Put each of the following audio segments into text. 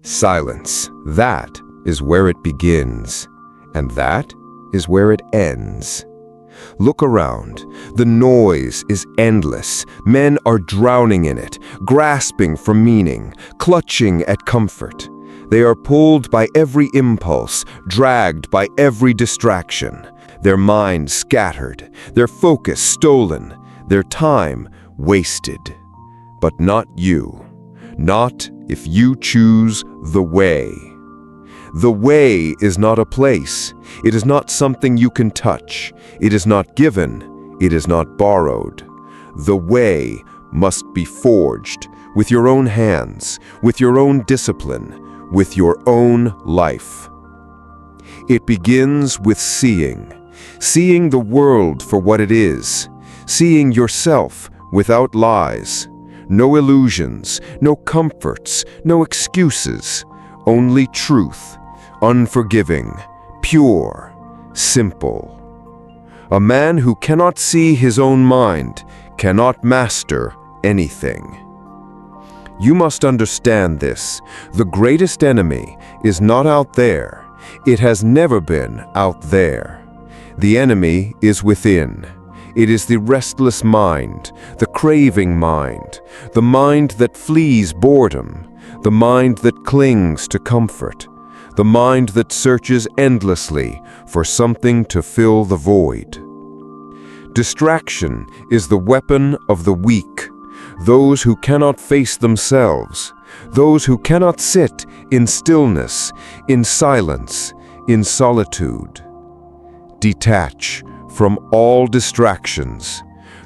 Silence, that is where it begins, and that is where it ends. Look around. The noise is endless. Men are drowning in it, grasping for meaning, clutching at comfort. They are pulled by every impulse, dragged by every distraction. Their minds scattered, their focus stolen, their time wasted. But not you. Not if you choose the way. The way is not a place. It is not something you can touch. It is not given. It is not borrowed. The way must be forged with your own hands, with your own discipline, with your own life. It begins with seeing the world for what it is, seeing yourself without lies, no illusions, no comforts, no excuses, only truth, unforgiving, pure, simple. A man who cannot see his own mind cannot master anything. You must understand this. The greatest enemy is not out there. It has never been out there. The enemy is within. It is the restless mind, the craving mind, the mind that flees boredom, the mind that clings to comfort, the mind that searches endlessly for something to fill the void. Distraction is the weapon of the weak, those who cannot face themselves, those who cannot sit in stillness, in silence, in solitude. Detach from all distractions.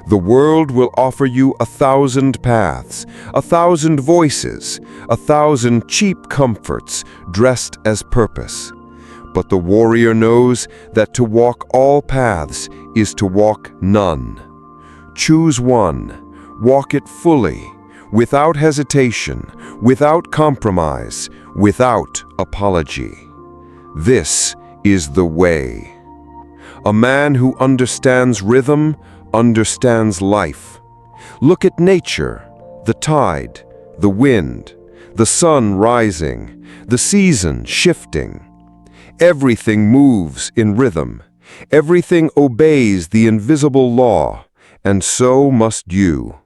The world will offer you 1,000 paths, 1,000 voices, 1,000 cheap comforts dressed as purpose. But the warrior knows that to walk all paths is to walk none. Choose one, walk it fully, without hesitation, without compromise, without apology. This is the way. A man who understands rhythm understands life. Look at nature, the tide, the wind, the sun rising, the season shifting. Everything moves in rhythm. Everything obeys the invisible law, and so must you.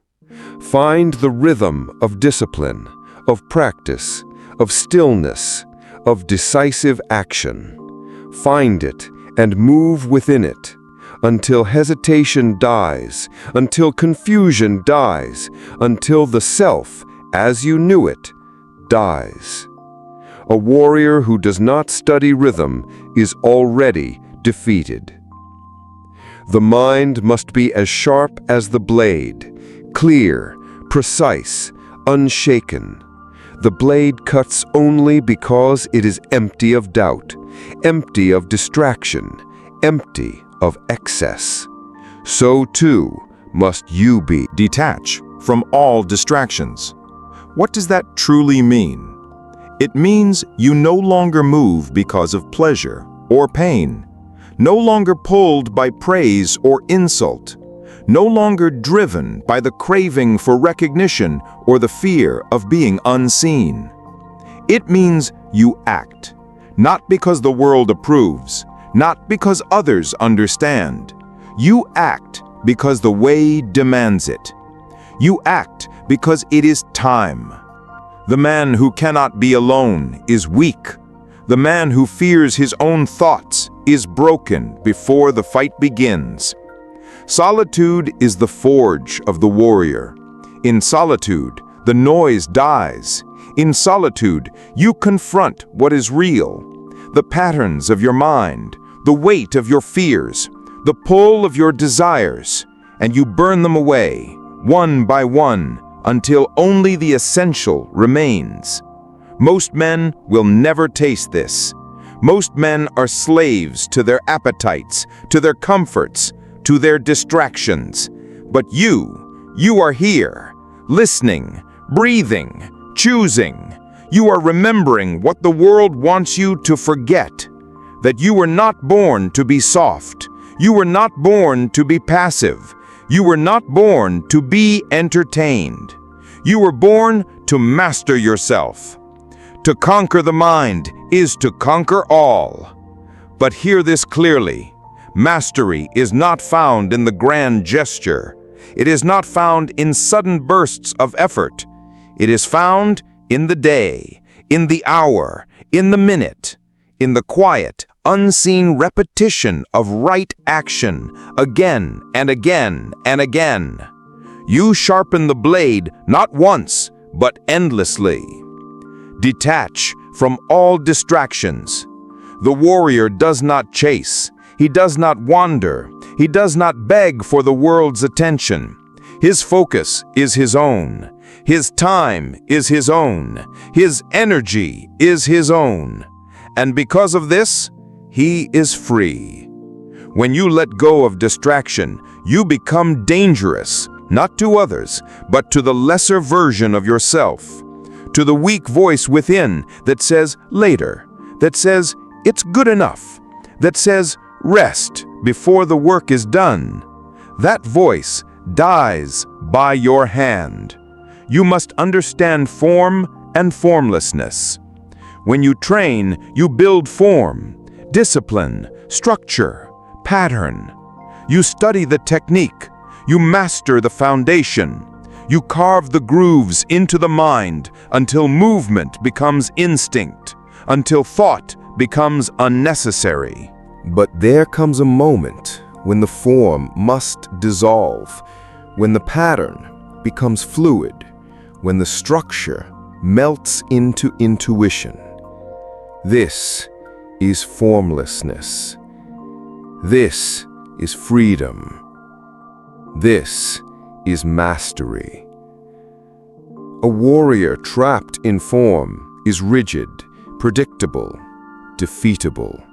Find the rhythm of discipline, of practice, of stillness, of decisive action. Find it and move within it, until hesitation dies, until confusion dies, until the self, as you knew it, dies. A warrior who does not study rhythm is already defeated. The mind must be as sharp as the blade, clear, precise, unshaken. The blade cuts only because it is empty of doubt, empty of distraction, empty of excess. So too must you be. Detach from all distractions. What does that truly mean? It means you no longer move because of pleasure or pain, no longer pulled by praise or insult, no longer driven by the craving for recognition or the fear of being unseen. It means you act, not because the world approves, not because others understand. You act because the way demands it. You act because it is time. The man who cannot be alone is weak. The man who fears his own thoughts is broken before the fight begins. Solitude is the forge of the warrior. In solitude, the noise dies. In solitude, you confront what is real, the patterns of your mind, the weight of your fears, the pull of your desires, and you burn them away, one by one, until only the essential remains. Most men will never taste this. Most men are slaves to their appetites, to their comforts, to their distractions. But you are here, listening, breathing, choosing. You are remembering what the world wants you to forget. That you were not born to be soft. You were not born to be passive. You were not born to be entertained. You were born to master yourself, To conquer the mind is to conquer all. But hear this clearly. Mastery is not found in the grand gesture. It is not found in sudden bursts of effort. It is found in the day, in the hour, in the minute, in the quiet, unseen repetition of right action, again and again and again. You sharpen the blade not once, but endlessly. Detach from all distractions. The warrior does not chase. He does not wander. He does not beg for the world's attention. His focus is his own. His time is his own. His energy is his own. And because of this, he is free. When you let go of distraction, you become dangerous, not to others, but to the lesser version of yourself. To the weak voice within that says later, that says it's good enough, that says rest before the work is done. That voice dies by your hand. You must understand form and formlessness. When you train, you build form, discipline, structure, pattern. You study the technique. You master the foundation. You carve the grooves into the mind until movement becomes instinct, until thought becomes unnecessary. But there comes a moment when the form must dissolve, when the pattern becomes fluid, when the structure melts into intuition. This is formlessness. This is freedom. This is mastery. A warrior trapped in form is rigid, predictable, defeatable.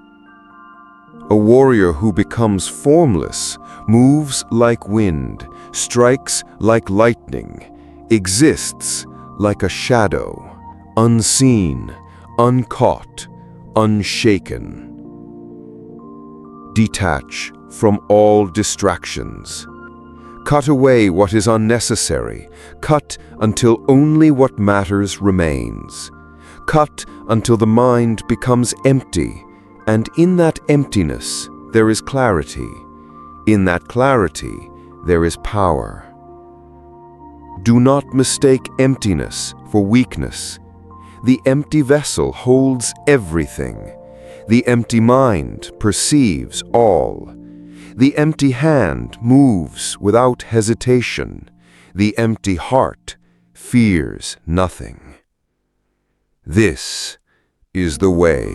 A warrior who becomes formless moves like wind, strikes like lightning, exists like a shadow, unseen, uncaught, unshaken. Detach from all distractions. Cut away what is unnecessary. Cut until only what matters remains. Cut until the mind becomes empty, and in that emptiness there is clarity. In that clarity there is power. Do not mistake emptiness for weakness. The empty vessel holds everything. The empty mind perceives all. The empty hand moves without hesitation. The empty heart fears nothing. This is the way.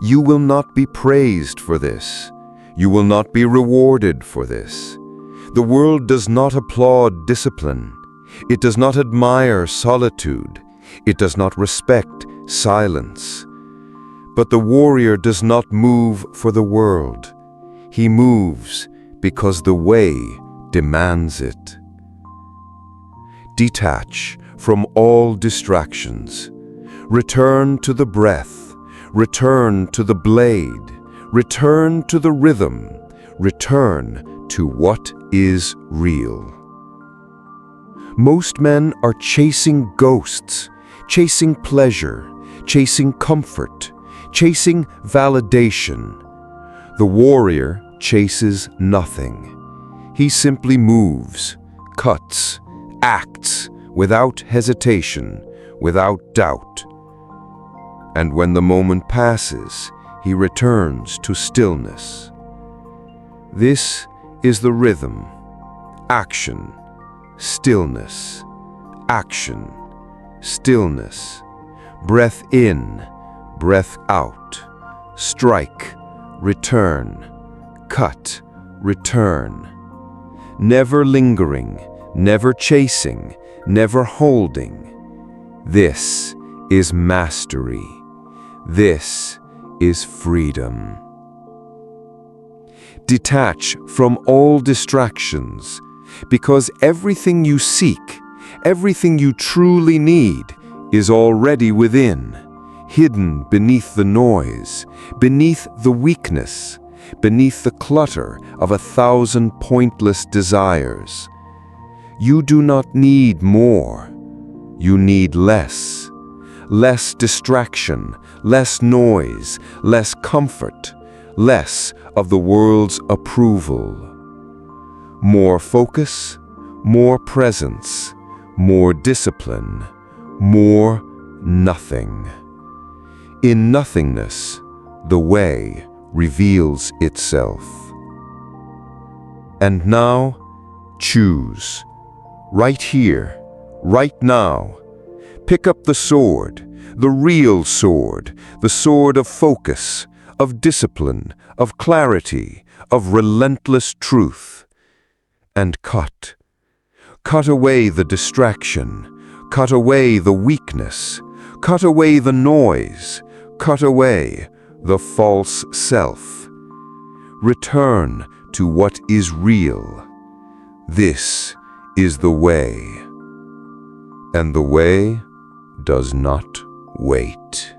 You will not be praised for this. You will not be rewarded for this. The world does not applaud discipline. It does not admire solitude. It does not respect silence. But the warrior does not move for the world. He moves because the way demands it. Detach from all distractions. Return to the breath. Return to the blade. Return to the rhythm. Return to what is real. Most men are chasing ghosts, chasing pleasure, chasing comfort, chasing validation. The warrior chases nothing. He simply moves, cuts, acts without hesitation, without doubt. And when the moment passes, he returns to stillness. This is the rhythm. Action, stillness, action, stillness. Breath in, breath out. Strike, return, cut, return. Never lingering, never chasing, never holding. This is mastery. This is freedom. Detach from all distractions, because everything you seek, everything you truly need, is already within, hidden beneath the noise, beneath the weakness, beneath the clutter of 1,000 pointless desires. You do not need more. You need less. less distraction, less noise, less comfort, less of the world's approval. More focus, more presence, more discipline, more nothing. In nothingness, the way reveals itself. And now, choose. Right here, right now. Pick up the sword, the real sword, the sword of focus, of discipline, of clarity, of relentless truth. And cut. Cut away the distraction. Cut away the weakness. Cut away the noise. Cut away the false self. Return to what is real. This is the way. And the way does not wait.